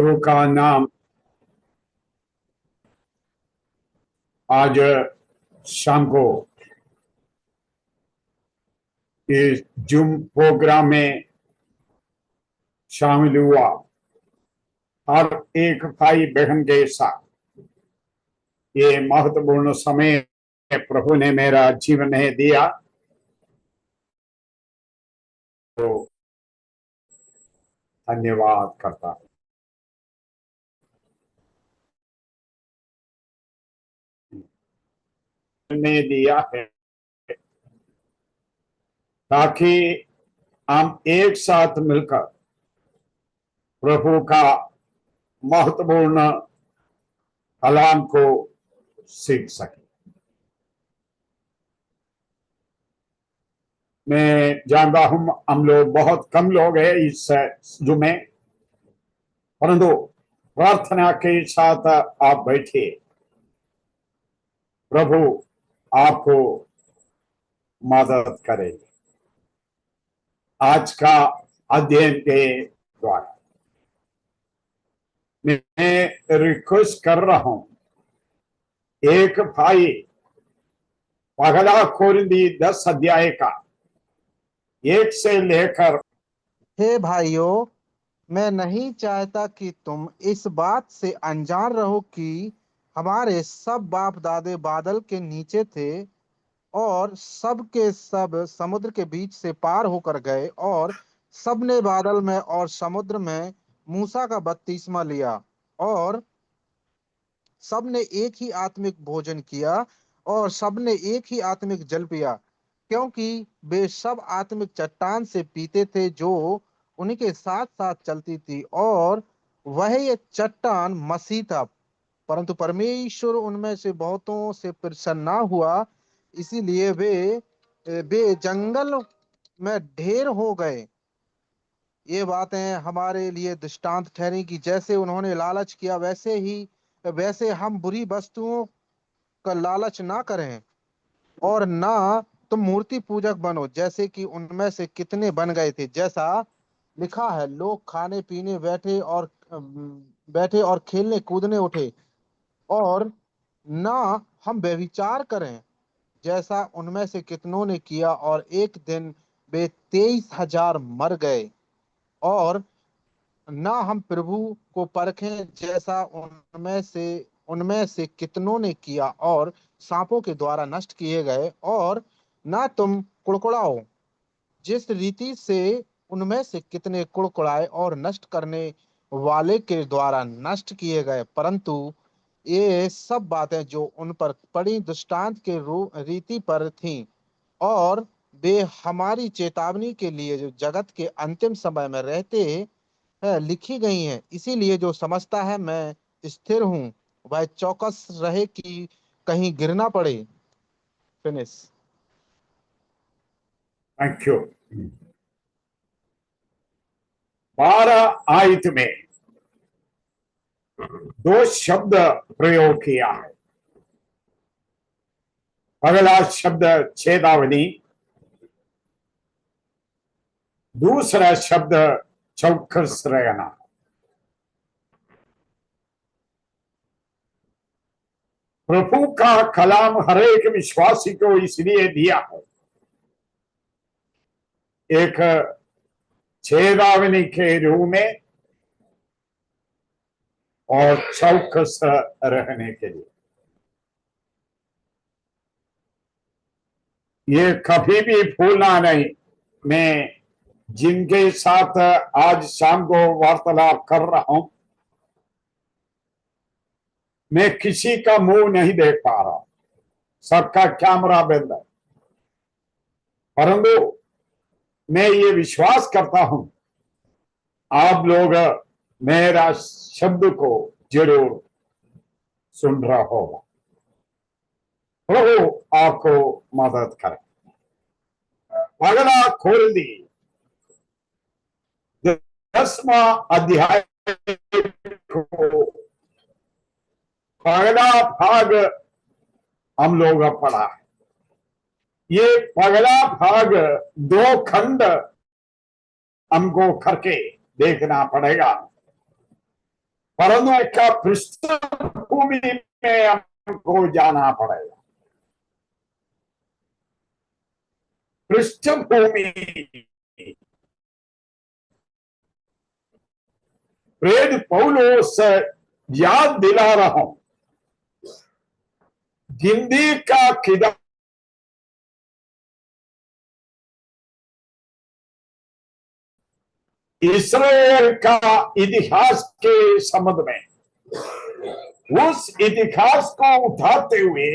प्रभु का नाम आज शाम को इस जूम प्रोग्राम में शामिल हुआ। हर एक भाई बहन के साथ ये महत्वपूर्ण समय प्रभु ने मेरा जीवन में दिया, तो धन्यवाद करता हूं। ने दिया है ताकि हम एक साथ मिलकर प्रभु का महत्वपूर्ण कलाम को सीख सके। मैं जानता हूं हम लोग बहुत कम लोग हैं इस जुमे, परंतु प्रार्थना के साथ आप बैठिए, प्रभु आपको मदद करेंगे आज का अध्ययन के द्वारा। मैं रिक्वेस्ट कर रहा हूं, एक भाई पहला कोरिन्थी 10 अध्याय का 1 से लेकर। हे भाइयों, मैं नहीं चाहता कि तुम इस बात से अनजान रहो कि हमारे सब बाप दादे बादल के नीचे थे और सब के सब समुद्र के बीच से पार होकर गए, और सब ने बादल में और समुद्र में मूसा का बपतिस्मा लिया, और सब ने एक ही आत्मिक भोजन किया और सब ने एक ही आत्मिक जल पिया, क्योंकि वे सब आत्मिक चट्टान से पीते थे जो उनके साथ साथ चलती थी, और वह ये चट्टान मसीह था। परंतु परमेश्वर उनमें से बहुतों से प्रसन्न ना हुआ, इसीलिए वे जंगल में ढेर हो गए। ये बातें हमारे लिए दृष्टांत ठहरी कि जैसे उन्होंने लालच किया वैसे हम बुरी वस्तुओं का लालच ना करें, और ना तुम मूर्ति पूजक बनो जैसे कि उनमें से कितने बन गए थे। जैसा लिखा है, लोग खाने पीने बैठे और खेलने कूदने उठे। और ना हम व्यभिचार करें जैसा उनमें से कितनों ने किया, और एक दिन वे 23,000 मर गए। और ना हम प्रभु को परखें जैसा उनमें से कितनों ने किया और सांपों के द्वारा नष्ट किए गए। और ना तुम कुड़कुड़ाओ जिस रीति से उनमें से कितने कुड़कुड़ाए और नष्ट करने वाले के द्वारा नष्ट किए गए, परंतु ये सब बातें जो उन पर पड़ी दृष्टांत के रीति पर थीं, और वे हमारी चेतावनी के लिए जो जगत के अंतिम समय में रहते लिखी गई हैं। इसीलिए जो समझता है मैं स्थिर हूं, वह चौकस रहे कि कहीं गिर ना पड़े। फिनिश। Thank you. 12 आयत में 2 शब्द प्रयोग किया है। पहला शब्द चेतावनी, दूसरा शब्द चौकस रहना। प्रभु का कलाम हर एक विश्वासी को इसलिए दिया है, एक चेतावनी के रूप में और चौकस रहने के लिए। ये कभी भी भूलना नहीं। मैं जिनके साथ आज शाम को वार्तालाप कर रहा हूं, मैं किसी का मुंह नहीं देख पा रहा, सबका कैमरा बंद है, परंतु मैं ये विश्वास करता हूं आप लोग मेरा शब्द को जरूर सुन रहा होगा। प्रभु आपको मदद करे। अगला खोल दी 10वां अध्याय को पहला भाग हम लोग पढ़ा है। ये पहला भाग 2 खंड हमको करके देखना पड़ेगा। परंतु का पृष्ठभूमि में हमको जाना पड़ेगा। पृष्ठभूमि प्रेरित पौलुस याद दिला रहा हूं, गिंदी का किताब इस्राएल का इतिहास के संबंध में, उस इतिहास को उठाते हुए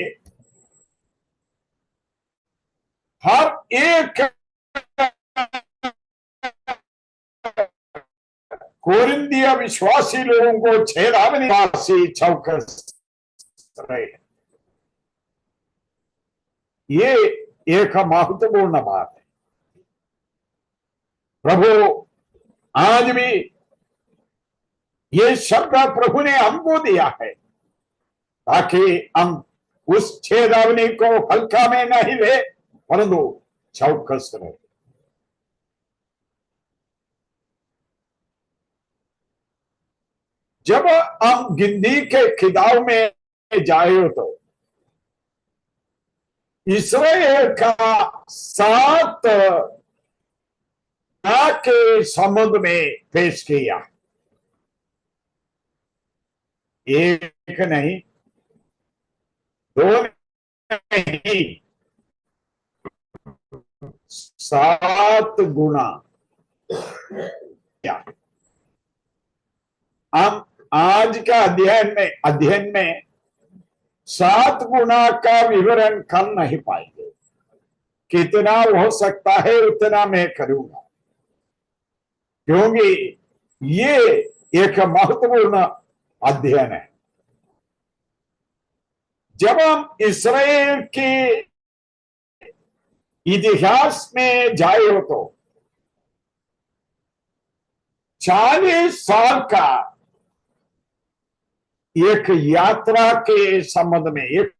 हर एक कोरिंथिया विश्वासी लोगों को चेतावनी चौकस रहे। ये एक महत्वपूर्ण बात है। प्रभु आज भी ये शब्द प्रभु ने हमको दिया है ताकि हम उस चेतावनी को हल्का में नहीं ले, परंतु चौकस रहे। जब हम गिनती के किताब में जाए तो इस्राएल का 7 के संबंध में पेश किया, एक नहीं, 2 नहीं, 7 गुना। हम आज का अध्ययन में 7 गुना का विवरण कर नहीं पाएंगे। कितना हो सकता है उतना मैं करूंगा, क्योंकि ये एक महत्वपूर्ण अध्ययन है। जब हम इस्राएल के इतिहास में जाए तो 40 साल का एक यात्रा के संबंध में, एक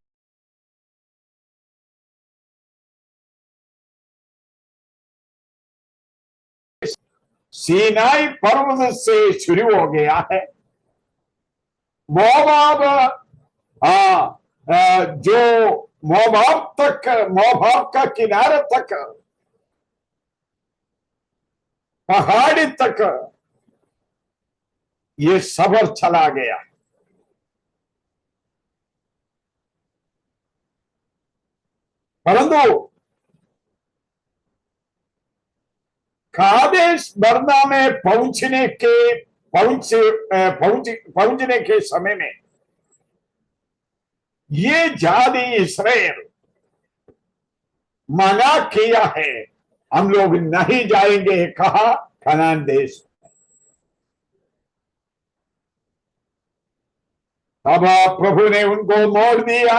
सीनाई पर्वत से शुरू हो गया है। मोआब, जो मोआब का किनारे तक, पहाड़ी तक ये सफर चला गया। परंतु कादेश बर्ना में पहुंचने के समय में ये जाति इस्राएल मना किया है, हम लोग नहीं जाएंगे, कहा कनान देश। अब प्रभु ने उनको मोड़ दिया।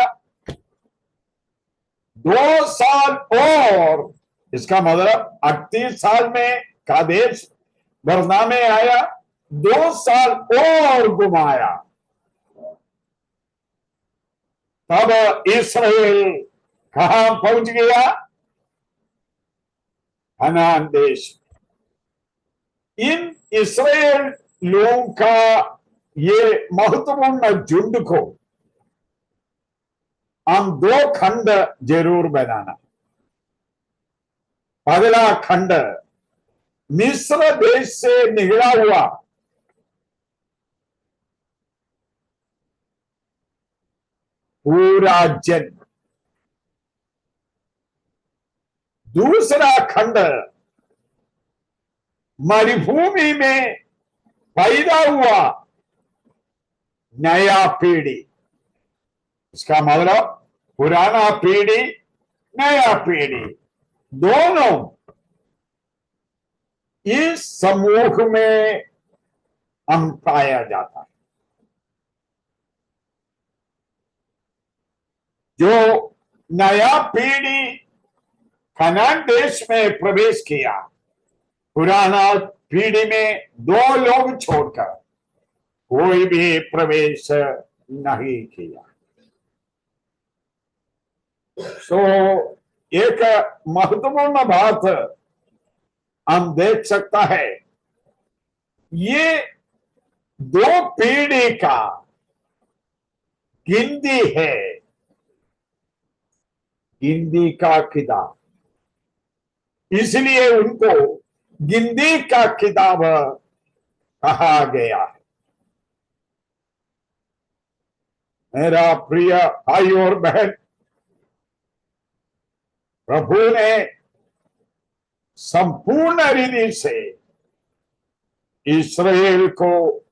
2 साल और, इसका मतलब 38 साल में कादेश बर्ना में आया, 2 साल और घुमाया, तब इस्राएल कहां पहुंच गया? कनान देश। इन इस्राएल लोगों का ये महत्वपूर्ण झुंड को हम 2 खंड जरूर बनाना। पहला खंड मिस्र देश से निकला हुआ पूरा जन। दूसरा खंड मरुभूमि में पैदा हुआ नया पीढ़ी। इसका मतलब पुराना पीढ़ी, नया पीढ़ी, दोनों इस समूह में हम पाया जाता है। जो नया पीढ़ी कनान देश में प्रवेश किया, पुराना पीढ़ी में 2 लोग छोड़कर कोई भी प्रवेश नहीं किया। तो एक महत्वपूर्ण बात हम देख सकता है, ये दो पीढ़ी का गिनती है, गिनती का किताब, इसलिए उनको गिनती का किताब कहा गया है। मेरा प्रिय भाई और बहन, प्रभु ने संपूर्ण रीति से इस्राएल को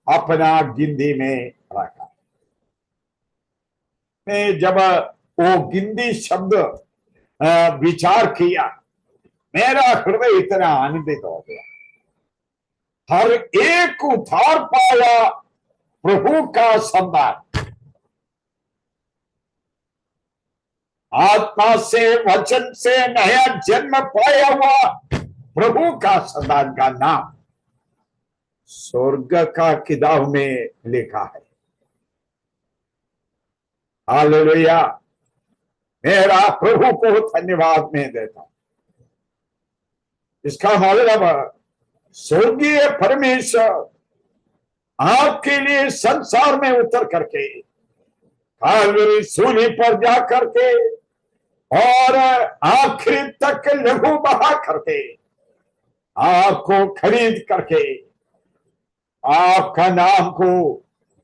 अपना गिनती में रखा। मैं जब वो गिनती शब्द विचार किया, मेरा हृदय इतना आनंदित हो गया। हर एक उद्धार पाया प्रभु का संतान, आत्मा से वचन से नया जन्म पाया हुआ प्रभु का संतान का नाम स्वर्ग का किताब में लिखा है। हालेलुया। मेरा प्रभु को धन्यवाद मैं देता हूं। इसका मतलब स्वर्गीय परमेश्वर आपके लिए संसार में उतर करके कालवरी सूली पर जा करके और आखिरी तक लहू बहा करके आपको खरीद करके आपका नाम को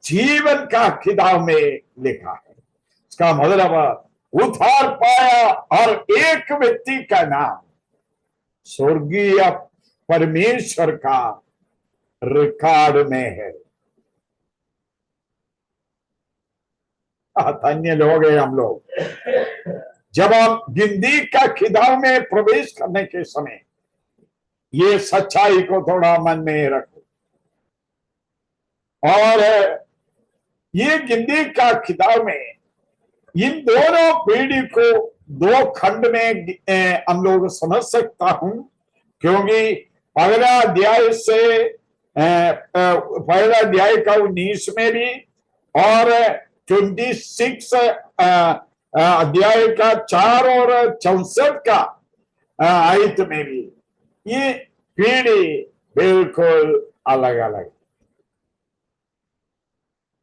जीवन का किताब में लिखा है। इसका मतलब उद्धार पाया और एक व्यक्ति का नाम स्वर्गीय परमेश्वर का रिकॉर्ड में है। धन्य लोग हैं हम लोग। जब हम गिनती का किताब में प्रवेश करने के समय ये सच्चाई को थोड़ा मन में रखो, और ये गिनती का किताब में इन दोनों पीढ़ी को दो खंड में हम लोग समझ सकता हूं, क्योंकि पहला अध्याय से पहला अध्याय का 19 में भी और 26 अध्याय का 4 और 64 का आयत में भी ये पीढ़ी बिल्कुल अलग अलग।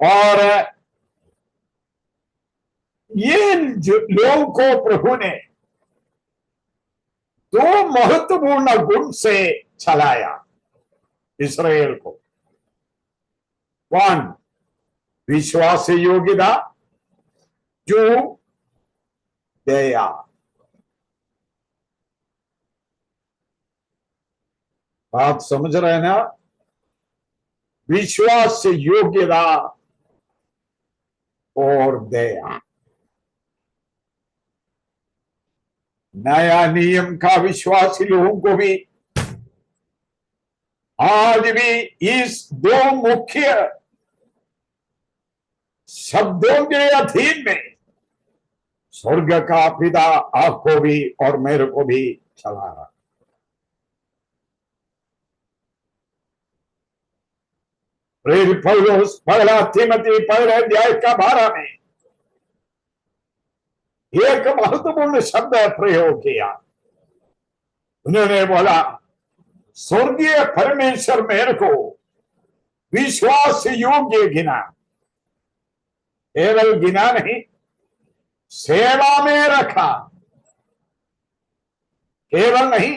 और ये लोगों को प्रभु ने दो महत्वपूर्ण गुण से चलाया इस्राएल को। वन, विश्वास योग्यता, टू, दया। बात समझ रहे हैं ना? विश्वास योग्यता और दया। नया नियम का विश्वासी लोगों को भी आज भी इस दो मुख्य शब्दों के अधीन में स्वर्ग का पिता आपको भी और मेरे को भी चला रहा। प्रेरित पौलुस पहला तिमोथी पहले अध्याय का 12 में एक महत्वपूर्ण शब्द प्रयोग किया। उन्होंने बोला, स्वर्गीय परमेश्वर मेरे को विश्वास योग्य गिना। केवल गिना नहीं, सेवा में रखा। केवल नहीं,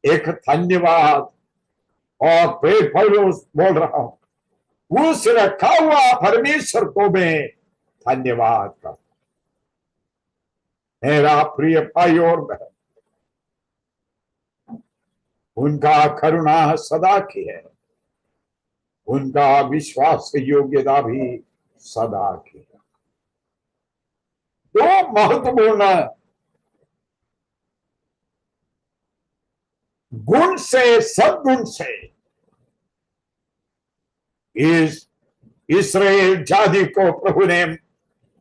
एक धन्यवाद। और प्रेरित पौलुस बोल रहा हूं, उस रखा हुआ परमेश्वर को मैं धन्यवाद करता। मेरा प्रिय भाई और बहन, उनका करुणा सदा की है, उनका विश्वास योग्यता भी सदा की है। दो महत्वपूर्ण गुण से, सद्गुण से इस इस्राएल जाति को प्रभु ने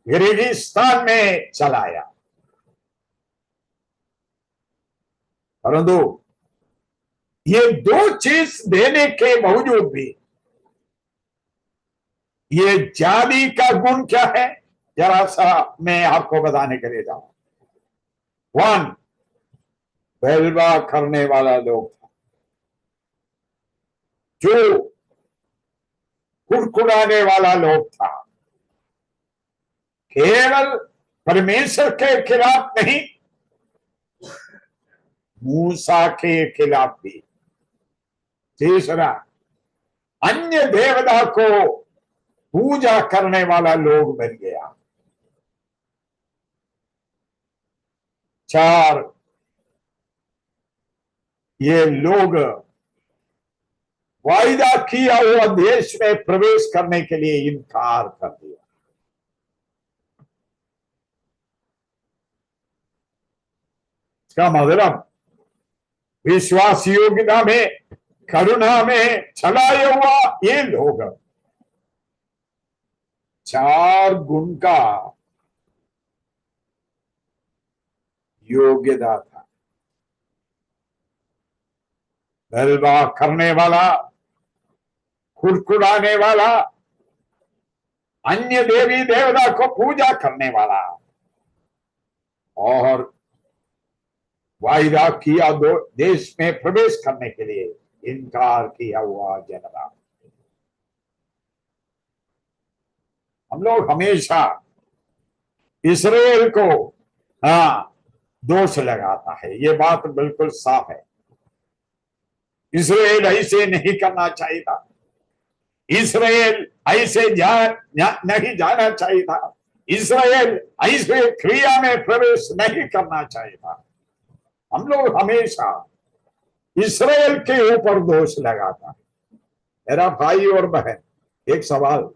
रेगिस्तान में चलाया। परंतु ये दो चीज देने के बावजूद भी ये जाति का गुण क्या है, जरा सा मैं आपको बताने के लिए जाऊं। वन, वेलवा करने वाला लोग था, जो कुड़कुड़ाने वाला लोग था। केवल परमेश्वर के खिलाफ नहीं, मूसा के खिलाफ भी। तीसरा, अन्य देवता को पूजा करने वाला लोग बन गया। 4, ये लोग वायदा किया हुआ देश में प्रवेश करने के लिए इनकार कर दिया। इसका मतलब विश्वास योग्यता में, करुणा में छलाए हुआ ये लोग 4 गुण का योग्यता था। गलबा करने वाला, खुड़खुड़ाने वाला, अन्य देवी देवता को पूजा करने वाला और वायदा किया देश में प्रवेश करने के लिए इनकार किया हुआ जनता। हम लोग हमेशा इस्राएल को दोष लगाता है, ये बात बिल्कुल साफ है। इस्राएल ऐसे नहीं करना चाहिए था, इस्राएल ऐसे नहीं जाना चाहिए था, इस्राएल ऐसे क्रिया में प्रवेश नहीं करना चाहिए था। हम लोग हमेशा इस्राएल के ऊपर दोष लगाता है। मेरा भाई और बहन, एक सवाल,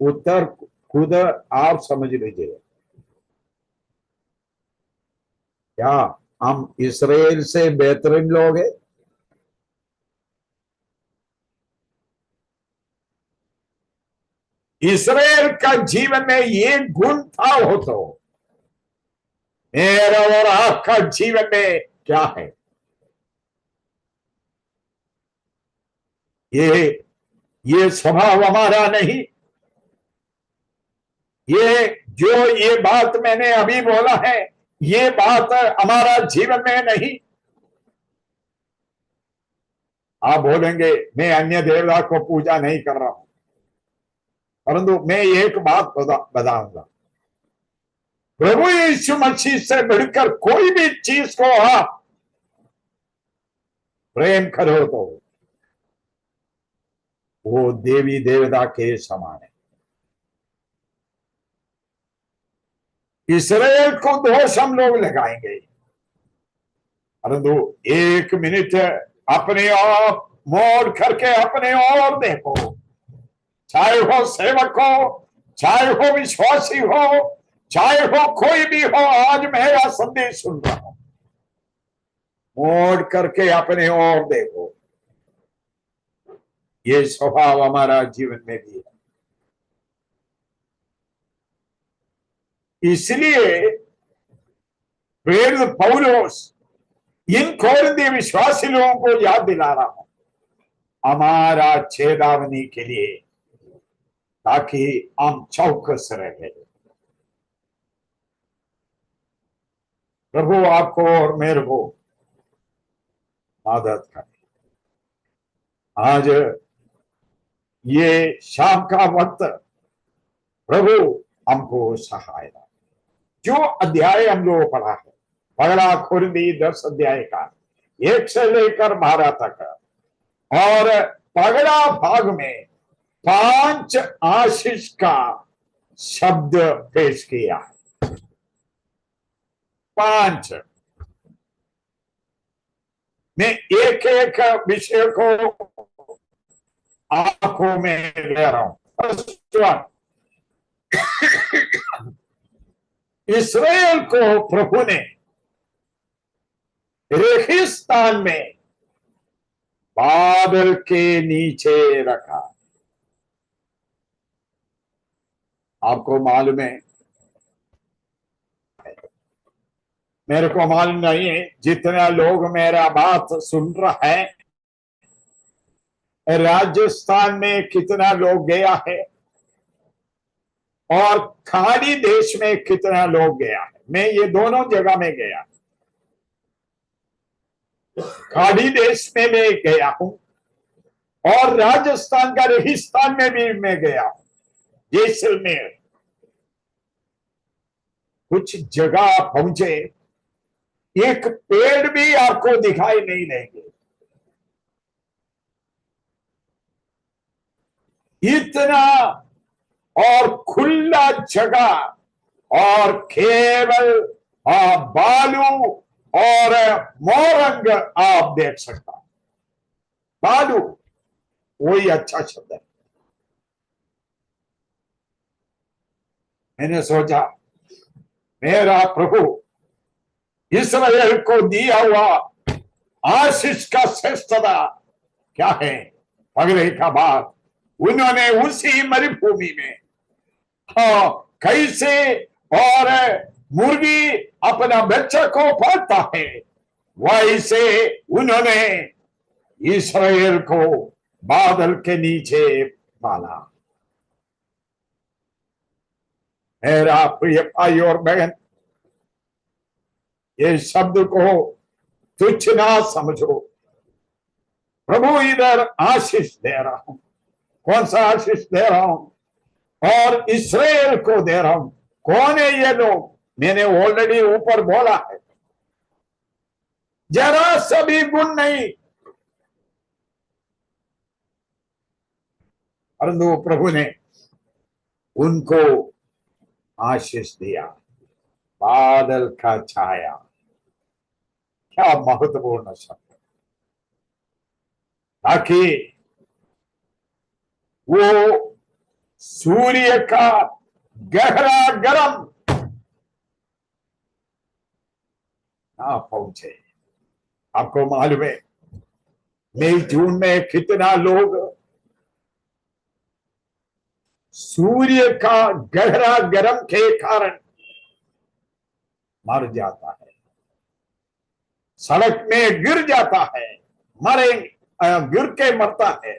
उत्तर खुद आप समझ लीजिए। क्या हम इस्राएल से बेहतरीन लोग हैं? इस्राएल का जीवन में ये गुण था हो तो मेरा और आपका जीवन में क्या है? ये स्वभाव हमारा नहीं। ये बात मैंने अभी बोला है, ये बात हमारा जीवन में नहीं। आप बोलेंगे मैं अन्य देवता को पूजा नहीं कर रहा हूं, परंतु मैं एक बात बताऊंगा, प्रभु यीशु मसीह से बढ़कर कोई भी चीज को आप प्रेम करो तो वो देवी देवता के समान है। इस्राएल को दोष हम लोग लगाएंगे, परंतु एक मिनट अपने आप मोड़ करके अपने और देखो, चाहे हो सेवक हो, चाहे हो विश्वासी हो, चाहे हो कोई भी हो, आज मेरा संदेश सुन रहा हूं, मोड़ करके अपने और देखो। ये स्वभाव हमारा जीवन में भी है। इसलिए प्रेरित पौलुस इन कोरिन्थी विश्वासी लोगों को याद दिला रहा हूं, हमारा चेतावनी के लिए, ताकि हम चौकस रहे। प्रभु आपको और मेरे को मदद करे। आज ये शाम का वक्त प्रभु हमको सहाय दे। जो अध्याय हम लोग पढ़ा है, पहला कोरिन्थी 10 अध्याय का 1 से लेकर 12 तक, और पगड़ा भाग में 5 आशीष का शब्द पेश किया है। 5 मैं एक एक विषय को आंखों में ले रहा हूं। इस्राएल को प्रभु ने रेगिस्तान में बादल के नीचे रखा। आपको मालूम है, मेरे को मालूम नहीं है जितना लोग मेरा बात सुन रहा है, राजस्थान में कितना लोग गया है और खाड़ी देश में कितना लोग गया है। मैं ये दोनों जगह में गया, खाड़ी देश में मैं गया हूं और राजस्थान का रेगिस्तान में भी मैं गया, जैसलमेर, कुछ जगह पहुंचे, एक पेड़ भी आपको दिखाई नहीं देंगे, इतना, और खुला जगह और केवल बालू और मोरंग आप देख सकता। बालू वही अच्छा शब्द है। मैंने सोचा मेरा प्रभु इस्राएल को दिया हुआ आशीष का श्रेष्ठता क्या है। पगले का बाद उन्होंने उसी मरुभूमि में कैसे और मुर्गी अपना बच्चा को पालता है, वैसे उन्होंने इस्राएल को बादल के नीचे पाला। मेरा प्रिय भाई और बहन, ये शब्द को तुच्छ ना समझो। प्रभु इधर आशीष दे रहा हूं। कौन सा आशीष दे रहा हूं? और इस्राएल को दे रहा हूं। कौन है ये लोग? मैंने ऑलरेडी ऊपर बोला है, जरा सभी गुण नहीं, परंतु प्रभु ने उनको आशीष दिया, बादल का छाया। क्या महत्वपूर्ण शब्द, ताकि वो सूर्य का गहरा गर्म ना पहुंचे। आपको मालूम है मई जून में कितना लोग सूर्य का गहरा गर्म के कारण मर जाता है, सड़क में गिर जाता है, गिर के मरता है।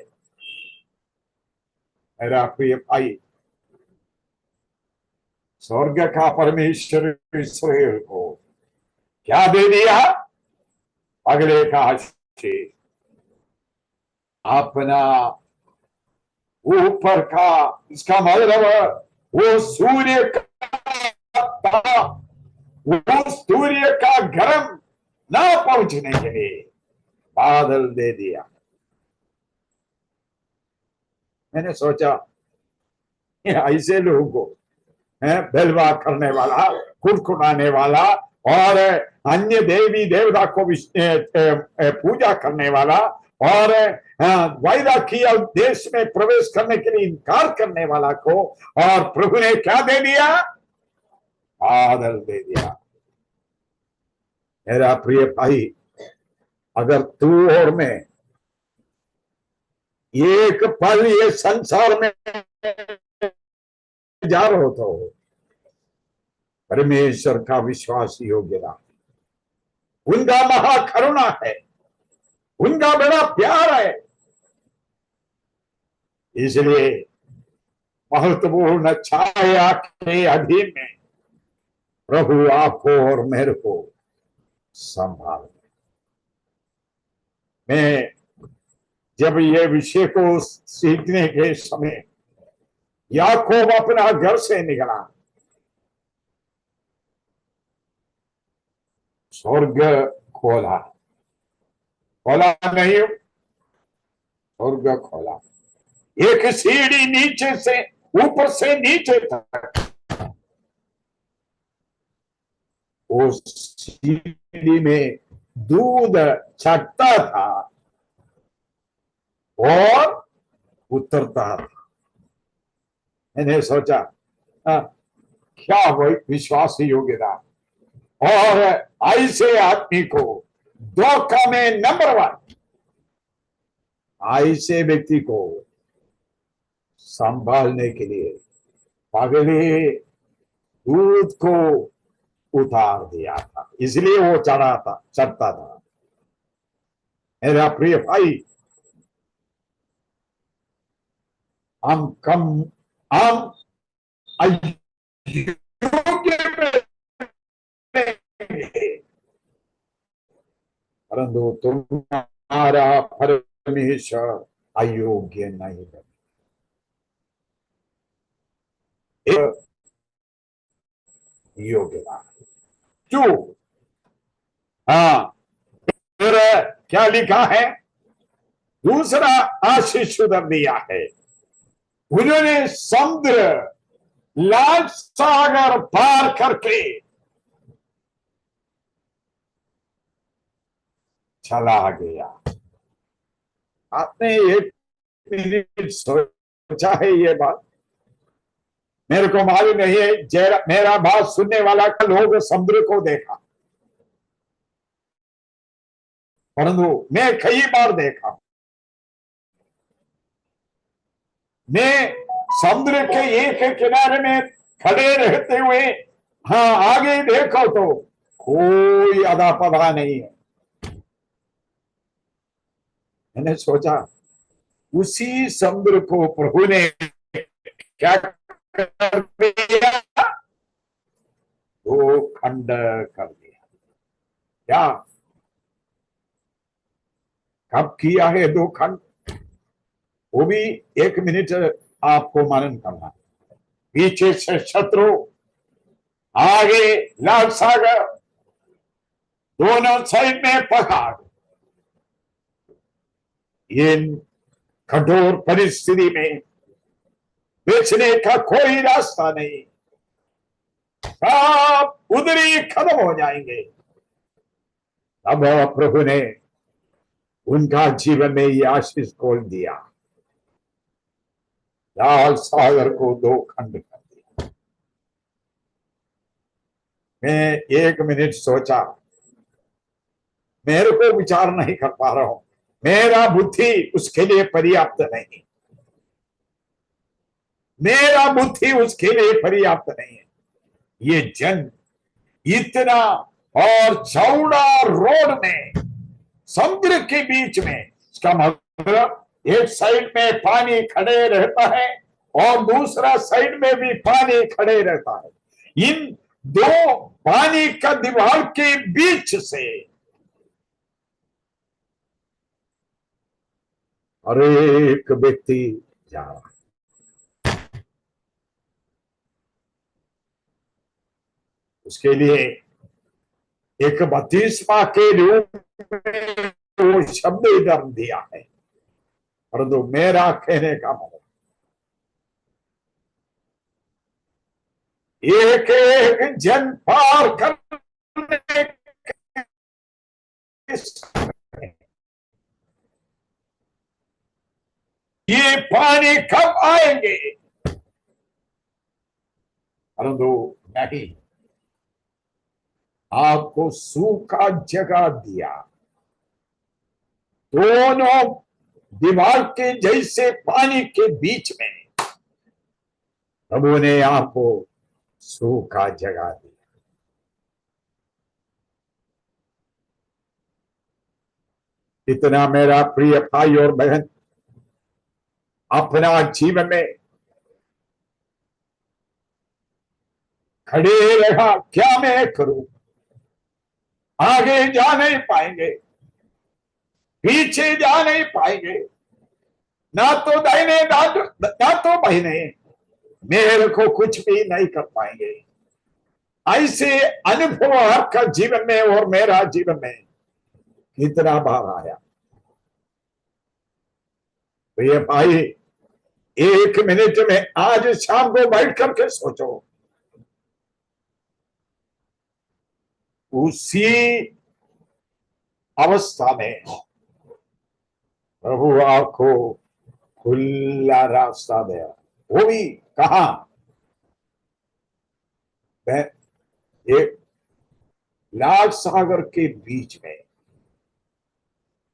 मेरा प्रिय भाई, स्वर्ग का परमेश्वर इस्राएल को क्या दे दिया? अगले का आशीष, अपना ऊपर का, इसका मतलब वो सूर्य का, वो सूर्य का गर्म ना पहुंचने के लिए बादल दे दिया। मैंने सोचा ऐसे लोगों को बेलवा करने वाला, कुड़कुड़ाने वाला और अन्य देवी देवता को पूजा करने वाला और वायदा किया देश में प्रवेश करने के लिए इनकार करने वाला को, और प्रभु ने क्या दे दिया? बादल दे दिया। मेरा प्रिय भाई, अगर तू और मैं एक पल ये संसार में जा रहे हो तो परमेश्वर का विश्वास योग्य रहा। उनका महाकरुणा है, उनका बड़ा प्यार है, इसलिए महत्वपूर्ण छाया के अधीन में प्रभु आपको और मेरे को संभाल। मैं जब ये विषय को सीखने के समय याकूब अपना घर से निकला, स्वर्ग खोला, खोला नहीं, स्वर्ग खोला। एक सीढ़ी नीचे से, ऊपर से नीचे तक, उस सीढ़ी में दूध छटता था और उतरता था। मैंने सोचा क्या विश्वास योग्यता, और ऐसे आदमी को धोखा में नंबर 1, ऐसे व्यक्ति को संभालने के लिए पगले दूध को उतार दिया था, इसलिए वो चढ़ता था। मेरा प्रिय भाई, हम परंतु तुम्हारा परमेश्वर अयोग्य नहीं बने। एक योग्यता टू। हाँ, फिर क्या लिखा है? दूसरा आशीष उधर दिया है, उन्होंने समुद्र लाल सागर पार करके चला गया। आपने एक मिनट सोचा है ये बात? मेरे को मालूम नहीं है, मेरा बात सुनने वाला का लोग समुद्र को देखा, परंतु मैं कई बार देखा। मैं समुद्र के एक किनारे में खड़े रहते हुए, हाँ, आगे देखो तो कोई अदा पदा नहीं है। मैंने सोचा उसी समुद्र को प्रभु ने क्या कर दिया? दो खंड कर दिया। क्या कब किया है दो खंड? वो भी एक मिनट आपको मनन करना। पीछे से शत्रु, आगे लाल सागर, दोनों साइड में पहाड़। इन कठोर परिस्थिति में बेचने का कोई रास्ता नहीं, सब उधरी खत्म हो जाएंगे। अब प्रभु ने उनका जीवन में ये आशीष खोल दिया, लाल सागर को दो खंड कर दिया। मैं एक मिनट सोचा, मेरे को विचार नहीं कर पा रहा हूं, मेरा बुद्धि उसके लिए पर्याप्त नहीं, मेरा बुद्धि उसके लिए पर्याप्त नहीं है। ये जन इतना और चौड़ा रोड में समुद्र के बीच में, इसका मतलब एक साइड में पानी खड़े रहता है और दूसरा साइड में भी पानी खड़े रहता है। इन दो पानी का दीवार के बीच से हर एक व्यक्ति जा रहा है। उसके लिए एक बपतिस्मा के रूप में वो शब्द इधर दिया है, परंतु मेरा कहने का मतलब एक एक जन पार करने, ये पानी कब आएंगे? परंतु नहीं, आपको सूखा जगह दिया, दोनों दीवार के जैसे पानी के बीच में प्रभु ने आपको सूखा जगह दिया। इतना मेरा प्रिय भाई और बहन अपना जीवन में खड़े रहा, क्या मैं करूं? आगे जा नहीं पाएंगे, पीछे जा नहीं पाएंगे, ना तो दाहिने ना तो बहिने, मेरे को कुछ भी नहीं कर पाएंगे। ऐसे अनुभव आपका जीवन में और मेरा जीवन में कितना बार आया। तो ये भाई एक मिनट में आज शाम को बैठ करके सोचो, उसी अवस्था में प्रभु आपको खुला रास्ता दे, वो भी कहा? एक लाल सागर के बीच में,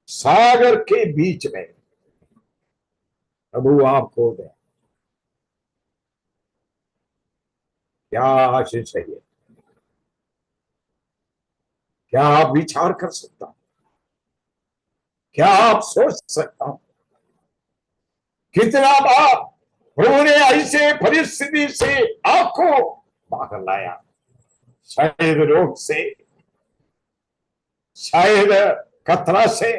सागर के बीच में प्रभु आपको दे। क्या आशीष है ये! क्या आप विचार कर सकता हूं? क्या आप सोच सकता हूं? कितना बार प्रभु ने ऐसे परिस्थिति से आपको बाहर लाया, शायद रोग से, शायद खतरा से,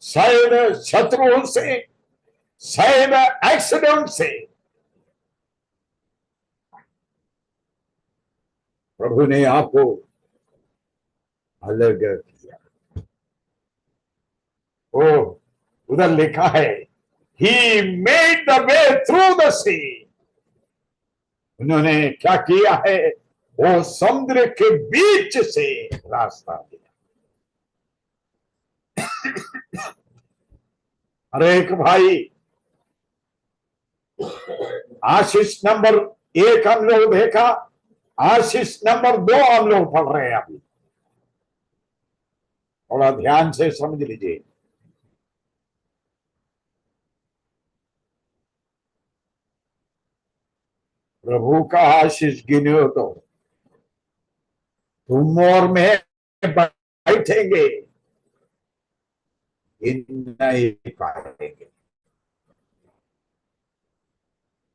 शायद शत्रुओं से, शायद एक्सीडेंट से प्रभु ने आपको अलग किया। ओ उधर लिखा है, he made the way through the sea. उन्होंने क्या किया है, वो समुद्र के बीच से रास्ता दिया। हर एक भाई, आशीष नंबर 1 हम लोग देखा, आशीष नंबर 2 हम लोग पढ़ रहे हैं अभी। थोड़ा ध्यान से समझ लीजिए। प्रभु का आशीष गिनो तो तुम और मैं बैठेंगे, गिन नहीं पाएंगे।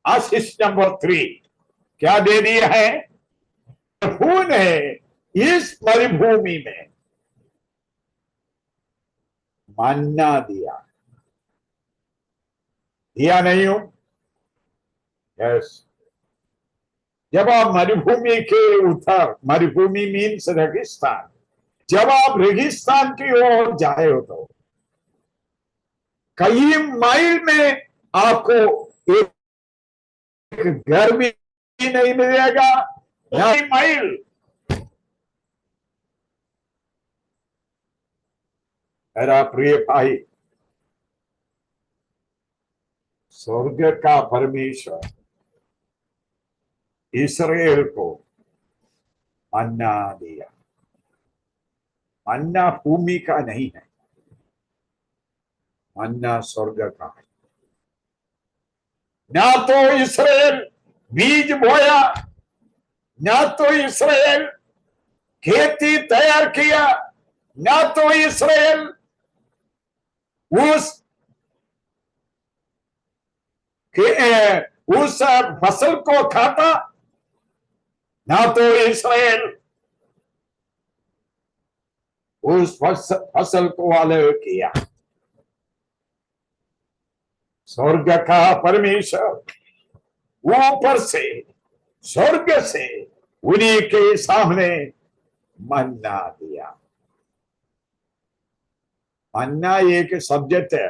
आशीष नंबर 3 क्या दे दिया है, प्रभु ने इस मरुभूमि में मन्ना दिया। दिया नहीं हूं? यस। जब आप मरुभूमि के उतर, मरुभूमि मीन्स रेगिस्तान, जब आप रेगिस्तान की ओर जाए हो तो कई माइल में आपको एक घर भी नहीं मिलेगा, कई माइल। मेरा प्रिय भाई, स्वर्ग का परमेश्वर इस्राएल को मन्ना दिया। मन्ना भूमि का नहीं है, मन्ना स्वर्ग का है। ना तो इस्राएल बीज बोया, ना तो इस्राएल खेती तैयार किया, ना तो इस्राएल उस फसल को खाता, ना तो इस्राएल उस फसल को अलग किया। स्वर्ग का परमेश्वर ऊपर से, स्वर्ग से उन्हीं के सामने मन्ना दिया। मन्ना एक सब्जेक्ट है,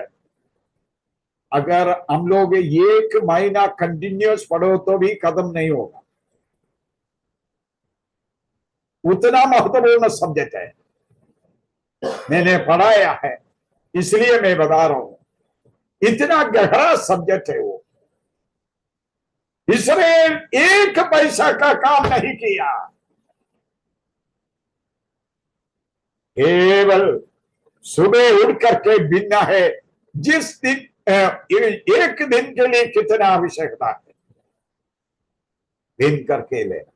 अगर हम लोग 1 महीना कंटिन्यूस पढ़ो तो भी खत्म नहीं होगा, उतना महत्वपूर्ण सब्जेक्ट है। मैंने पढ़ाया है इसलिए मैं बता रहा हूं, इतना गहरा सब्जेक्ट है वो। इसराइल 1 पैसा का काम नहीं किया, केवल सुबह उठ करके बिनना है। जिस दिन एक दिन के लिए कितना आवश्यकता है, बिन करके लेना।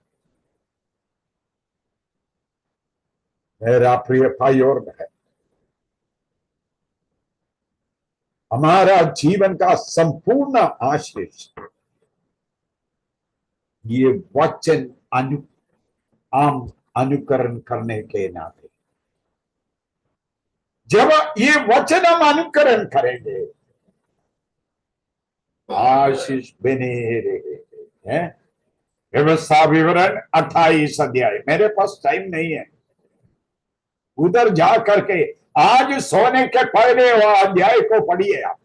मेरा प्रिय भाई और बहन, हमारा जीवन का संपूर्ण आशीष ये वचन हम अनुकरण करने के नाते, जब ये वचन हम अनुकरण करेंगे, आशीष बने रहेंगे। व्यवस्था विवरण 28 अध्याय, मेरे पास टाइम नहीं है, उधर जा करके आज सोने के पहले वह अध्याय को पढ़िए आप।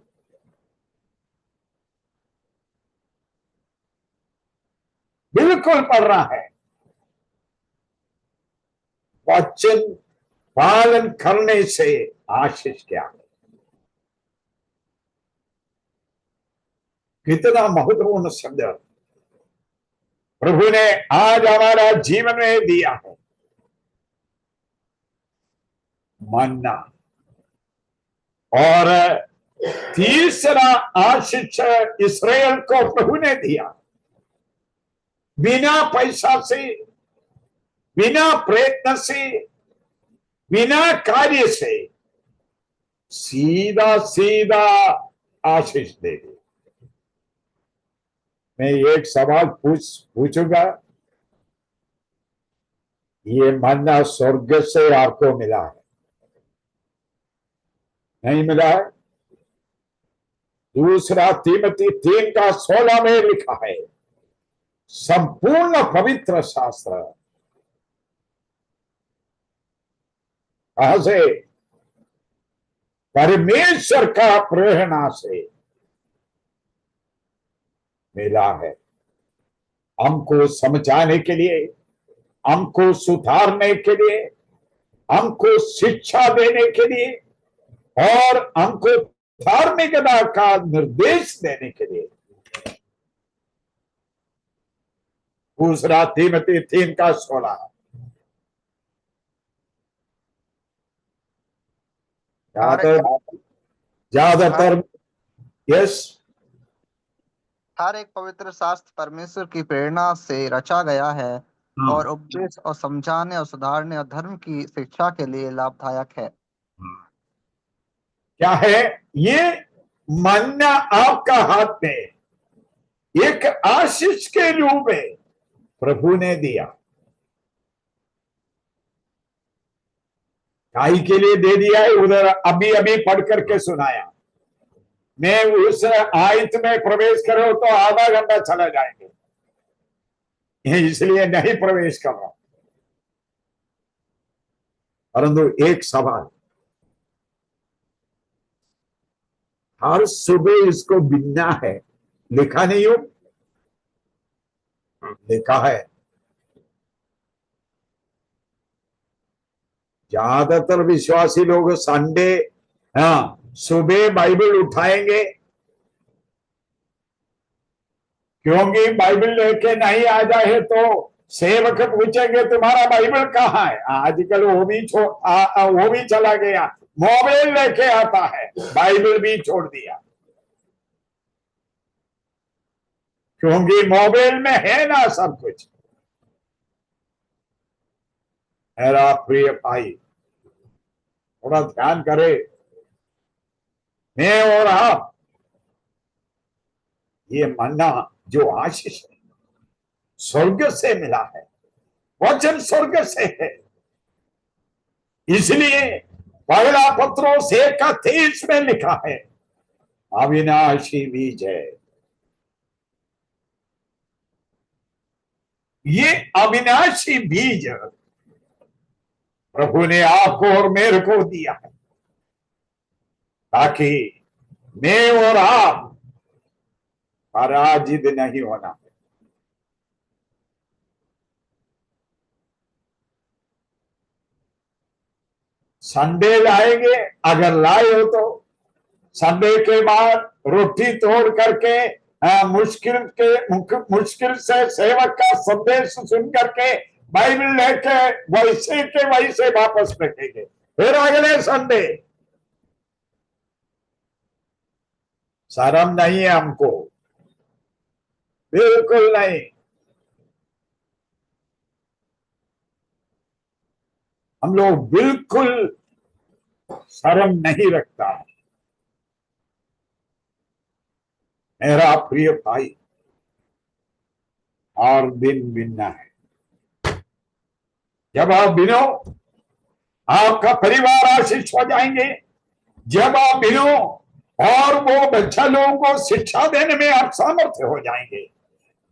बिल्कुल पढ़ना है। वचन पालन करने से आशीष क्या है, कितना महत्वपूर्ण शब्द प्रभु ने आज हमारा जीवन में दिया है। मन्ना। और तीसरा आशीष इस्राएल को प्रभु ने दिया, बिना पैसा से, बिना प्रयत्न से, बिना कार्य से सीधा सीधा आशीष दे दी। मैं एक सवाल पूछूंगा, ये मन्ना स्वर्ग से आपको मिला है? नहीं मिला है? दूसरा तीमती 3:16 में लिखा है, संपूर्ण पवित्र शास्त्र कहां से? परमेश्वर का प्रेरणा से मिला है, हमको समझाने के लिए, हमको सुधारने के लिए, हमको शिक्षा देने के लिए और हमको धार्मिकता का निर्देश देने के लिए। दूसरा तीमती 3:16। ज्यादातर यस, हर एक पवित्र शास्त्र परमेश्वर की प्रेरणा से रचा गया है और उपदेश और समझाने और सुधारने और धर्म की शिक्षा के लिए लाभदायक है। क्या है ये? मानना आपका हाथ में एक आशीष के रूप में प्रभु ने दिया। काई के लिए दे दिया है? उधर अभी अभी पढ़ करके सुनाया। मैं उस आयत में प्रवेश करो तो आधा घंटा चला जाएंगे, इसलिए नहीं प्रवेश कर रहा। परंतु एक सवाल, हर सुबह इसको बिनना है, लिखा नहीं हो? लिखा है। ज्यादातर विश्वासी लोग संडे सुबह बाइबल उठाएंगे, क्योंकि बाइबल लेके नहीं आ जाए तो सेवक पूछेंगे तुम्हारा बाइबल कहाँ है? आजकल वो भी चला गया, मोबाइल लेके आता है, बाइबल भी छोड़ दिया, क्योंकि मोबाइल में है ना सब कुछ। मेरा प्रिय भाई, थोड़ा ध्यान करे, मैं और आप, ये मन्ना जो आशीष है स्वर्ग से मिला है, वचन स्वर्ग से है। इसलिए पहला पत्रोस 1:23 में लिखा है, अविनाशी बीज है। ये अविनाशी बीज प्रभु ने आपको और मेरे को दिया है, ताकि मैं और आप पराजित नहीं होना। संडे लाएंगे, अगर लाए हो तो संडे के बाद रोटी तोड़ करके मुश्किल से सेवक का संदेश सुन करके बाइबल लेके वैसे के वैसे वापस रखेंगे, फिर अगले संडे। शर्म नहीं है हमको, बिल्कुल नहीं। हम लोग बिल्कुल शर्म नहीं रखता। मेरा प्रिय भाई, और दिन बिनना है। जब आप बिनो, आपका परिवार आशीष हो जाएंगे। जब आप बिनो, और वो बच्चा लोगों को शिक्षा देने में आप सामर्थ्य हो जाएंगे।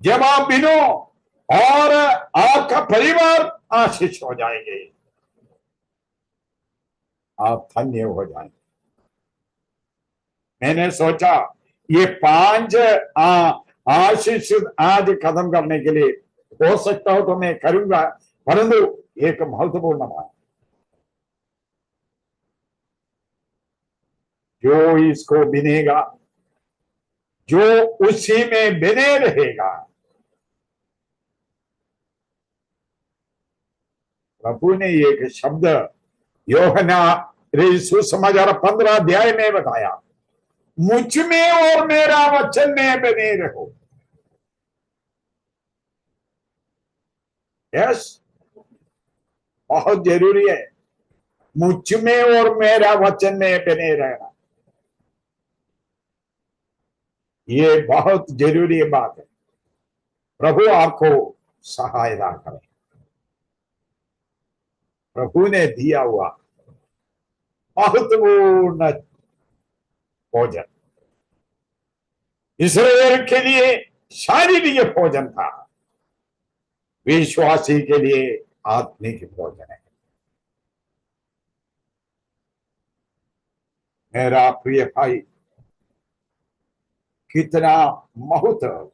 जब आप बिनो, और आपका परिवार आशीष हो जाएंगे, आप धन्य हो जाएंगे। मैंने सोचा ये 5 आशीष आज खत्म करने के लिए हो सकता हो तो मैं करूंगा, परंतु एक महत्वपूर्ण बात, जो इसको बिनेगा, जो उसी में बने रहेगा, प्रभु ने एक शब्द यूहन्ना सुसमाचार 15 अध्याय में बताया, मुझ में और मेरा वचन में बने रहो। यस, बहुत जरूरी है, मुझ में और मेरा वचन में बने रहना। ये बहुत जरूरी बात है। प्रभु आपको सहायता करे। प्रभु ने दिया हुआ महत्वपूर्ण भोजन, इसराइल के लिए शारीरिक भोजन था, विश्वासी के लिए आत्मिक भोजन है। मेरा प्रिय भाई, कितना महत्व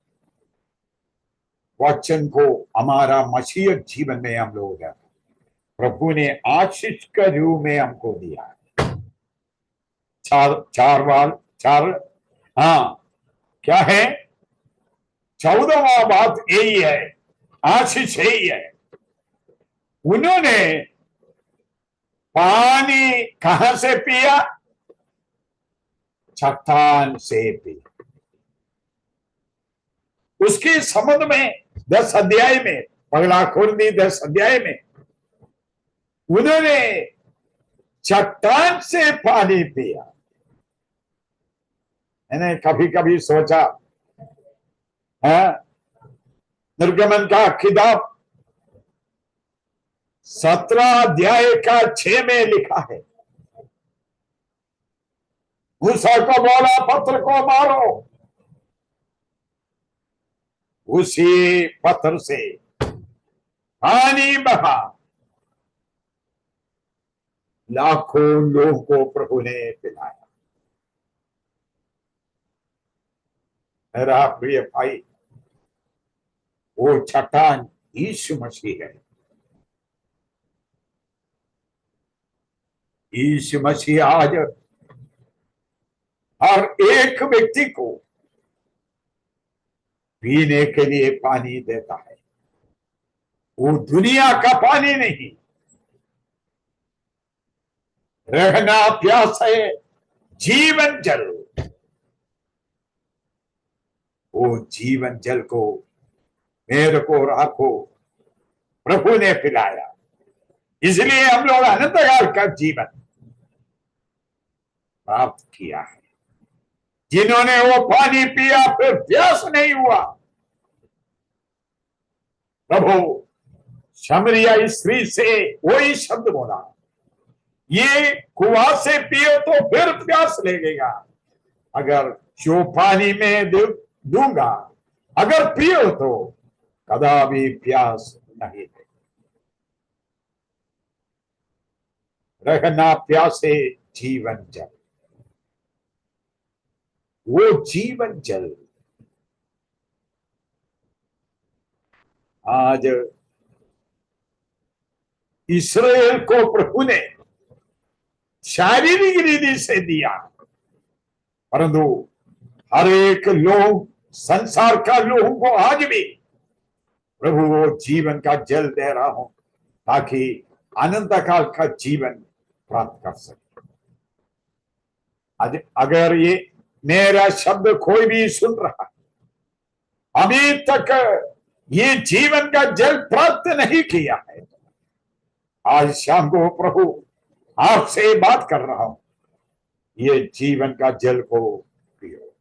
वचन को हमारा मसीह जीवन में हम लोग हैं, प्रभु ने आशीष के रूप में हमको दिया है। चार हाँ, क्या है? 14वां बात यही है, आशीष यही है। उन्होंने पानी कहां से पिया? चट्टान से पिया। उसके संबंध में 10 अध्याय में, पगला खुर्दी 10 अध्याय में उन्होंने चट्टान से पानी पिया। मैंने कभी कभी सोचा है, निर्गमन का किताब 17 अध्याय का 6 में लिखा है, मूसा को बोला पत्थर को मारो, उसी पत्थर से पानी बहा, लाखों लोगों को प्रभु ने पिलाया। मेरा प्रिय भाई, वो चट्टान यीशु मसीह है। यीशु मसीह आज हर एक व्यक्ति को पीने के लिए पानी देता है। वो दुनिया का पानी नहीं, रहना प्यास है, जीवन जल। वो जीवन जल को मेरे को राखो प्रभु ने पिलाया, इसलिए हम लोग अनंत काल का जीवन प्राप्त किया है। जिन्होंने वो पानी पिया फिर प्यास नहीं हुआ। प्रभु शमरिया स्त्री से वही शब्द बोला, ये कुआं से पियो तो फिर प्यास लगेगा, अगर जो पानी में दूंगा अगर पियो तो कदापि प्यास नहीं लगेगी। रहना प्यासे जीवन जल, वो जीवन जल आज इस्राएल को प्रभु ने शारीरिक रीति से दिया, परंतु हर एक लोग, संसार का लोगों को आज भी प्रभु वो जीवन का जल दे रहा हूं, ताकि अनंत काल का जीवन प्राप्त कर सके। आज अगर ये मेरा शब्द कोई भी सुन रहा है, अभी तक ये जीवन का जल प्राप्त नहीं किया है, आज शाम को प्रभु आपसे बात कर रहा हूं, ये जीवन का जल को पियो।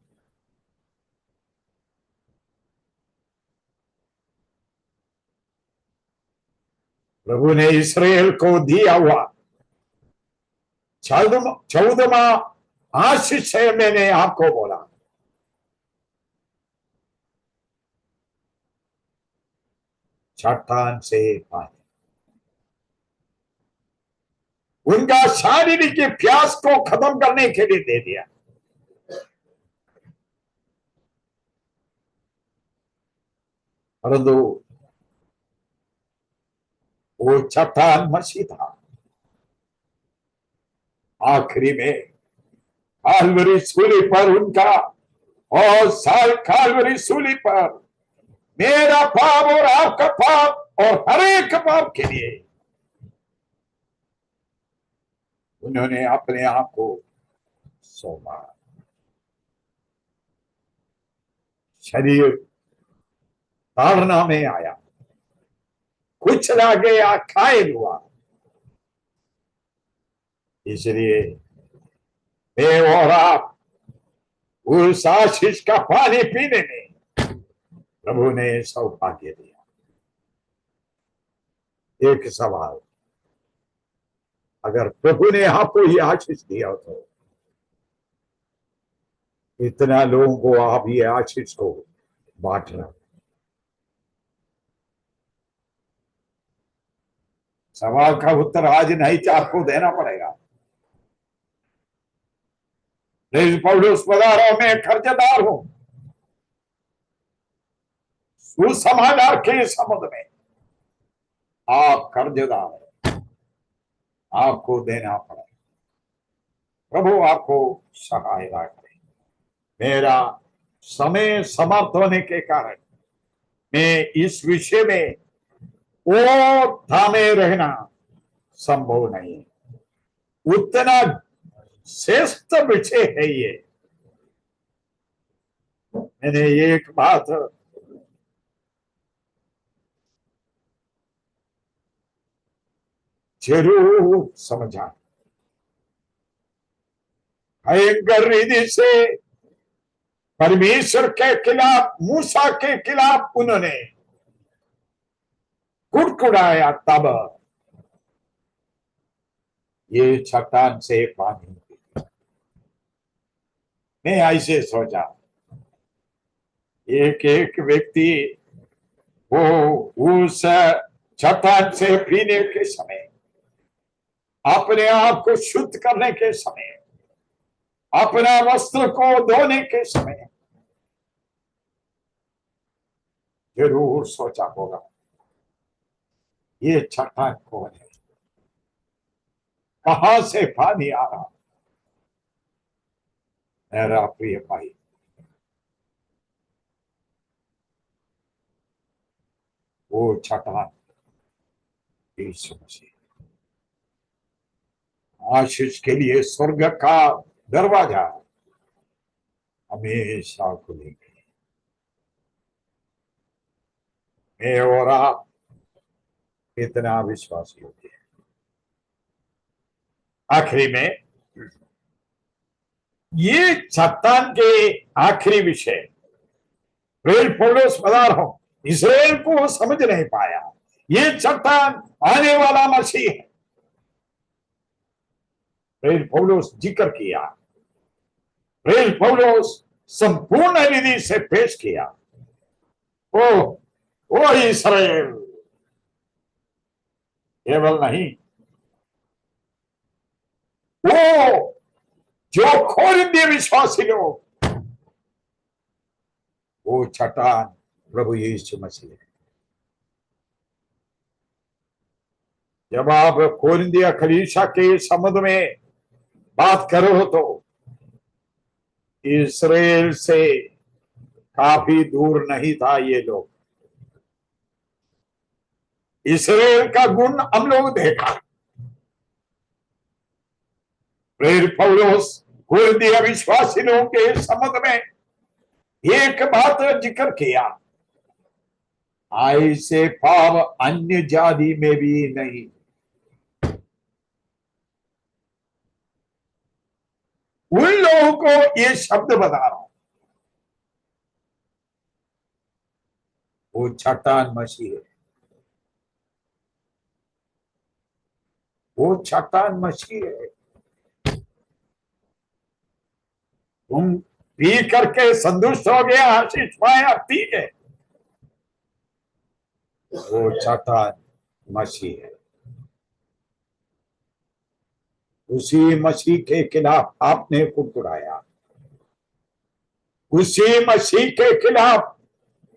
प्रभु ने इस्राएल को दिया हुआ 14वां आशीष है, मैंने आपको बोला, चट्टान से पानी। उनका शारीरिक प्यास को खत्म करने के लिए दे दिया। परंतु वो चट्टान मसीह था। आखिरी में कालवरी सूली पर उनका, और कालवरी सूली पर मेरा पाप और आपका पाप और हर एक पाप के लिए उन्होंने अपने आप को सौंपा। शरीर ताड़ना में आया, कुचला गया, घायल हुआ। इसलिए मैं और आप उस आशीष का पानी पीने में प्रभु ने सौभाग्य दिया। एक सवाल, अगर प्रभु ने आपको ये आशीष दिया तो इतना लोगों को आप ये आशीष को बांटना। सवाल का उत्तर आज नहीं तो आपको देना पड़ेगा। पौलुस पधारो, मैं कर्जदार हूं सुसमाचार के समुद्र में। आप कर्जदार हैं, आपको देना पड़ेगा। प्रभु आपको सहायता करे। मेरा समय समाप्त होने के कारण मैं इस विषय में और थामे रहना संभव नहीं है। उतना श्रेष्ठ विषय है ये। मैंने एक बात जरूर समझा, भयंकर रीति से परमेश्वर के खिलाफ, मूसा के खिलाफ उन्होंने कुड़कुड़ाया, तब ये चट्टान से पानी। मैं ऐसे सोचा, एक एक व्यक्ति वो उस चट्टान से पीने के समय, अपने आप को शुद्ध करने के समय, अपना वस्त्र को धोने के समय जरूर सोचा होगा, ये चट्टान कौन है, कहां से पानी आ रहा। मेरा प्रिय भाई, वो चट्टान यीशु मसीह। आशीष के लिए स्वर्ग का दरवाजा हमेशा खुलेंगे। मैं और आप इतना विश्वासी होते हैं। आखिरी में ये चट्टान के आखिरी विषय, पौलुस बता रहा हूं, इस्राएल को समझ नहीं पाया। ये चट्टान आने वाला मसीह है। पौलुस जिक्र किया, पौलुस संपूर्ण विधि से पेश किया। ओ इस्राएल केवल नहीं, वो जो खोरिंदी विश्वासी लोग, वो चट्टान प्रभु यीशु मसीह है। जब आप कोरिंथिया कलीसिया के संबंध में बात करो तो इस्राएल से काफी दूर नहीं था ये लोग। इस्राएल का गुण हम लोग देखा। प्रेरित पौलुस कोरिन्थिया विश्वासी लोगों के संबंध में एक बात जिक्र किया, ऐसे पाप अन्य जाति में भी नहीं। उन लोगों को ये शब्द बता रहा हूं, वो चट्टान मसीह है, वो चट्टान मसीह है। तुम पी करके संतुष्ट हो गया, आशीष पाया, ठीक है, वो चट्टान मसीह है। उसी मसीह के खिलाफ आपने कुड़कुड़ाया, उसी मसीह के खिलाफ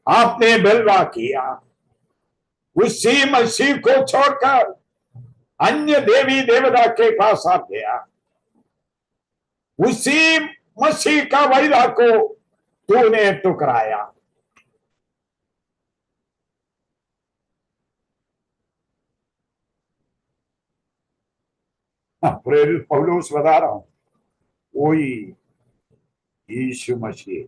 आपने बलवा किया, उसी मसीह को छोड़कर अन्य देवी देवता के पास आप गया, उसी मसीह का वायदा को तूने टुकराया। प्रेरित पौलुस बता रहा हूं, वही यीशु मसीह।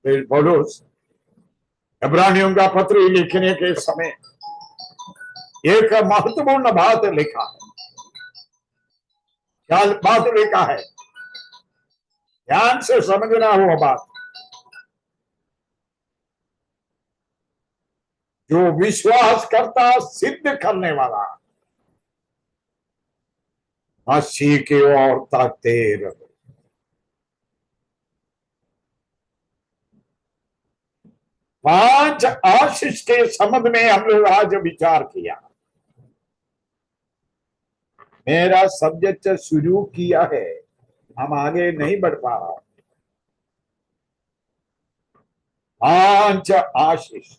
प्रेरित पौलुस इब्रानियों का पत्र लिखने के समय एक महत्वपूर्ण बात लिखा है। क्या बात लिखा है? ध्यान से समझना वो बात। जो विश्वास करता सिद्ध करने वाला मसीह की ओर ताकते रहो। 5 आशीष के संबंध में हम लोग आज विचार किया। मेरा सब्जेक्ट शुरू किया है, हम आगे नहीं बढ़ पा रहा। 5 आशीष।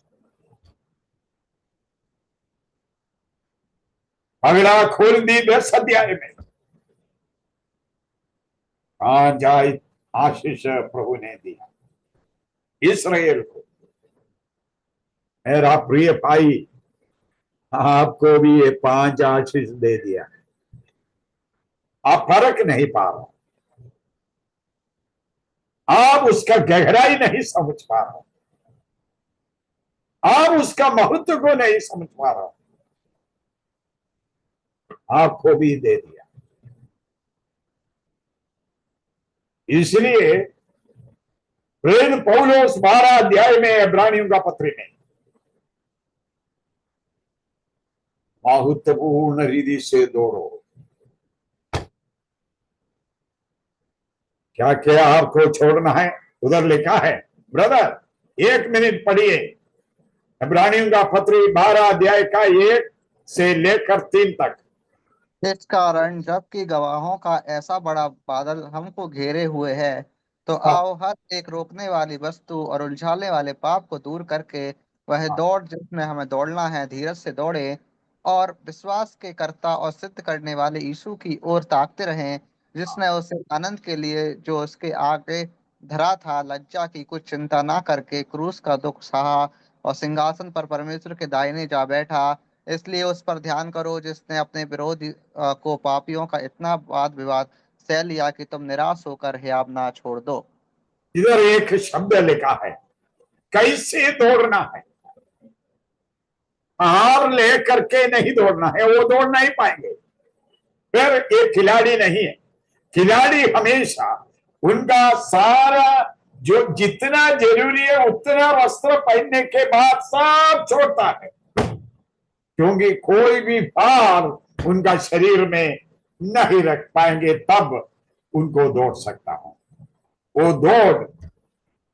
अगला खोल दी 10 अध्याय में 5 आशीष प्रभु ने दिया इसराइल को। मेरा प्रिय भाई, आपको भी ये 5 आशीष दे दिया। आप फर्क नहीं पा रहे, आप उसका गहराई नहीं समझ पा रहे, आप उसका महत्व को नहीं समझ पा रहे। आपको भी दे दिया। इसलिए प्रेम पौलुस 12 अध्याय में इब्रानियों का पत्र में महत्वपूर्ण रीति से दौड़ो। क्या क्या आपको छोड़ना है? उधर लिखा है, ब्रदर 1 मिनट पढ़िए इब्रानियों का पत्र 12 अध्याय का 1 से लेकर 3 तक। इस कारण जबकि गवाहों का ऐसा बड़ा बादल हमको घेरे हुए है, तो आओ हर एक रोकने वाली वस्तु और उलझाने वाले पाप को दूर करके वह दौड़ जिसमें हमें दौड़ना है धीरज से दौड़े, और विश्वास के कर्ता और सिद्ध करने वाले यीशु की ओर ताकते रहें, जिसने उसे आनंद के लिए जो उसके आगे धरा था लज्जा की कुछ चिंता ना करके क्रूस का दुख सहा और सिंहासन पर परमेश्वर के दाहिने जा बैठा। इसलिए उस पर ध्यान करो जिसने अपने विरोधी को पापियों का इतना वाद विवाद सह लिया कि तुम निराश होकर हियाव ना छोड़ दो। इधर एक शब्द लिखा है, कैसे दौड़ना है। हार लेकर के नहीं दौड़ना है, वो दौड़ नहीं पाएंगे। फिर एक खिलाड़ी नहीं है। खिलाड़ी हमेशा उनका सारा जो जितना जरूरी है उतना वस्त्र पहनने के बाद सब छोड़ता है, क्योंकि कोई भी भार उनका शरीर में नहीं रख पाएंगे, तब उनको दौड़ सकता हूं। वो दौड़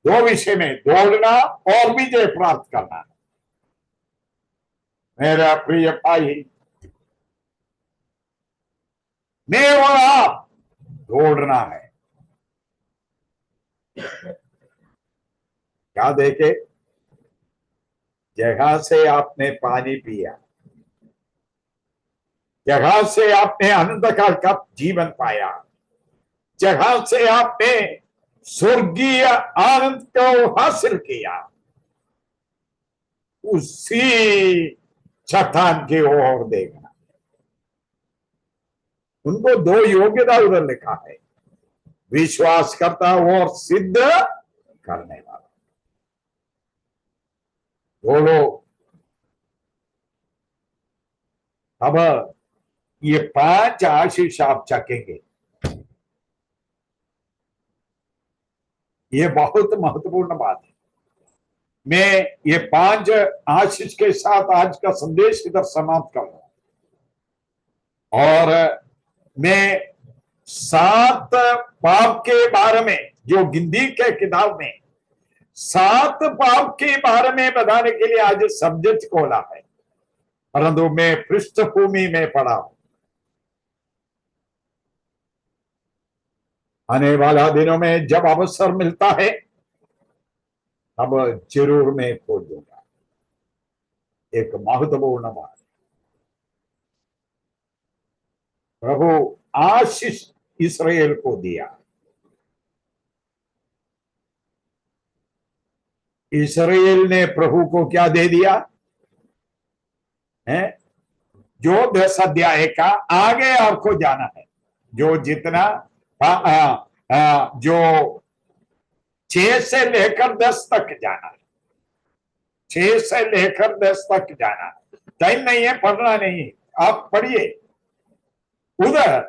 2 विषय में, दौड़ना और विजय प्राप्त करना। मेरा प्रिय भाई, मैं और आप दौड़ना है। क्या देखे? जगह से आपने पानी पिया, जगह से आपने अनंत काल का जीवन पाया, जगह से आपने स्वर्गीय आनंद को हासिल किया, उसी चट्टान की ओर देखना। उनको 2 योग्यता उधर लिखा है, विश्वास करता और सिद्ध करने वाला। दोनों। अब ये 5 आशीष आप चखेंगे। ये बहुत महत्वपूर्ण बात है। मैं ये 5 आशीष के साथ आज का संदेश इधर समाप्त कर रहा हूं, और मैं 7 पाप के बारे में, जो गिनती के किताब में 7 पाप के बारे में बताने के लिए आज सब्जेक्ट खोला है, परंतु मैं पृष्ठभूमि में पढ़ा हूं। आने वाला दिनों में जब अवसर मिलता है तब जरूर मैं खोल दूंगा। एक महत्वपूर्ण बात, प्रभु आशीष इस्राएल को दिया। इस्राएल ने प्रभु को क्या दे दिया है? जो 10 अध्याय का आगे आपको जाना है, जो जितना जो 6 से लेकर 10 तक जाना है, 6 से लेकर 10 तक जाना। टाइम नहीं है, पढ़ना नहीं है, आप पढ़िए। उधर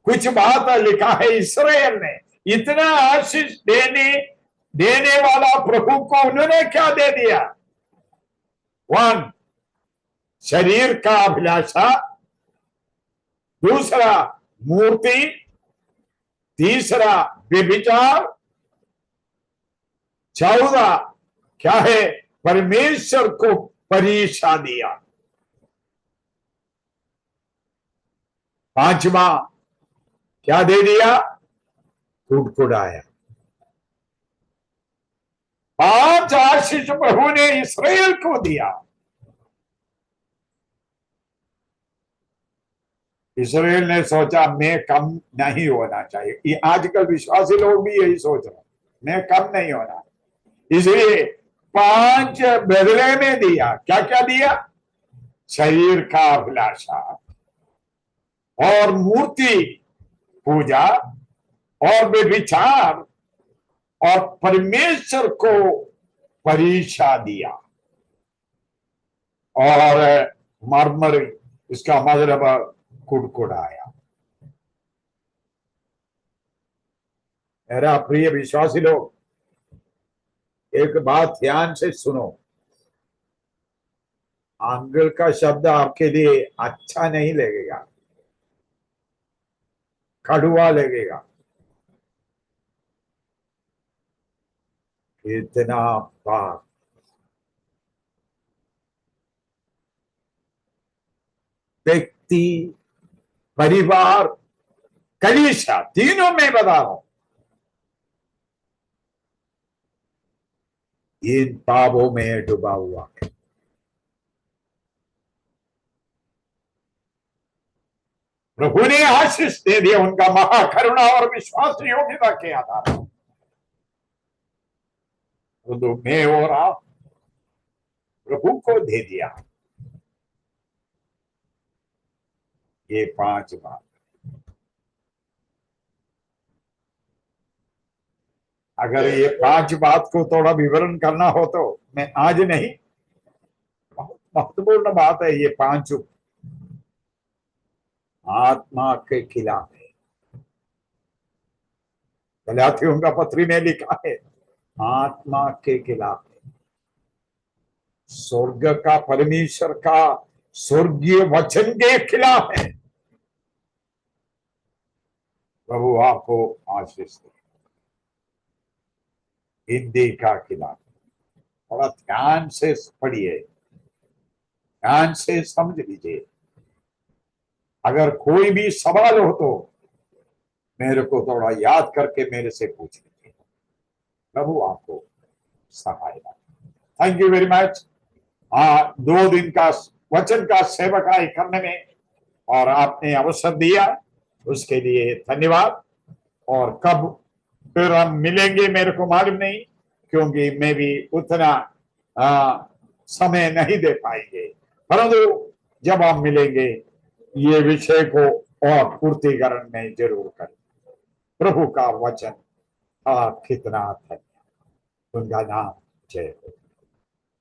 कुछ बात लिखा है, इस्राएल ने इतना आशीष देने वाला प्रभु को उन्होंने क्या दे दिया? 1 शरीर का अभिलाषा, दूसरा मूर्ति, तीसरा व्यभिचार, 14 क्या है? परमेश्वर को परीक्षा दिया। पांचवा क्या दे दिया? कुड़कुड़ाया। 5 आशीष प्रभु ने इस्राएल को दिया। इस्राएल ने सोचा मैं कम नहीं होना चाहिए। ये आजकल विश्वासी लोग भी यही सोच रहे हैं, मैं कम नहीं होना, इसलिए 5 बदले में दिया। क्या क्या दिया? शरीर का अभिलाषा और मूर्ति पूजा और व्यभिचार और परमेश्वर को परीक्षा दिया। और मरमर, इसका मतलब कुड़कुड़ाया। मेरा प्रिय विश्वासी लोग, एक बात ध्यान से सुनो। आंगल का शब्द आपके लिए अच्छा नहीं लगेगा, कड़वा लगेगा। इतना पाप व्यक्ति, परिवार, कलीसिया, तीनों में बता रहा हूं, इन पापों में डूबा हुआ है। प्रभु ने आशीष दे दिया उनका महाकरुणा और विश्वास योग्यता के आधार पर। तो मैं और आप प्रभु को दे दिया ये 5 बात। अगर ये 5 बात को थोड़ा विवरण करना हो तो मैं आज नहीं, बहुत महत्वपूर्ण बात है। ये 5 आत्मा के खिलाफ है। गलातियों का पत्री में लिखा है आत्मा के खिलाफ है, स्वर्ग का, परमेश्वर का स्वर्गीय वचन के खिलाफ है। प्रभु आपको आशीष दे। हिंदी का खिलाफ थोड़ा ध्यान से पढ़िए, ध्यान से समझ लीजिए। अगर कोई भी सवाल हो तो मेरे को थोड़ा याद करके मेरे से पूछ लीजिए। प्रभु आपको सहायता। Thank you very much. 2 दिन का वचन का सेवकाई करने में और आपने अवसर दिया उसके लिए धन्यवाद। और कब फिर हम मिलेंगे मेरे को मालूम नहीं, क्योंकि मैं भी उतना समय नहीं दे पाएंगे, परंतु जब हम मिलेंगे ये विषय को और पूर्तिकरण में जरूर करें। प्रभु का वचन कितना धन्य, उनका नाम जय हो।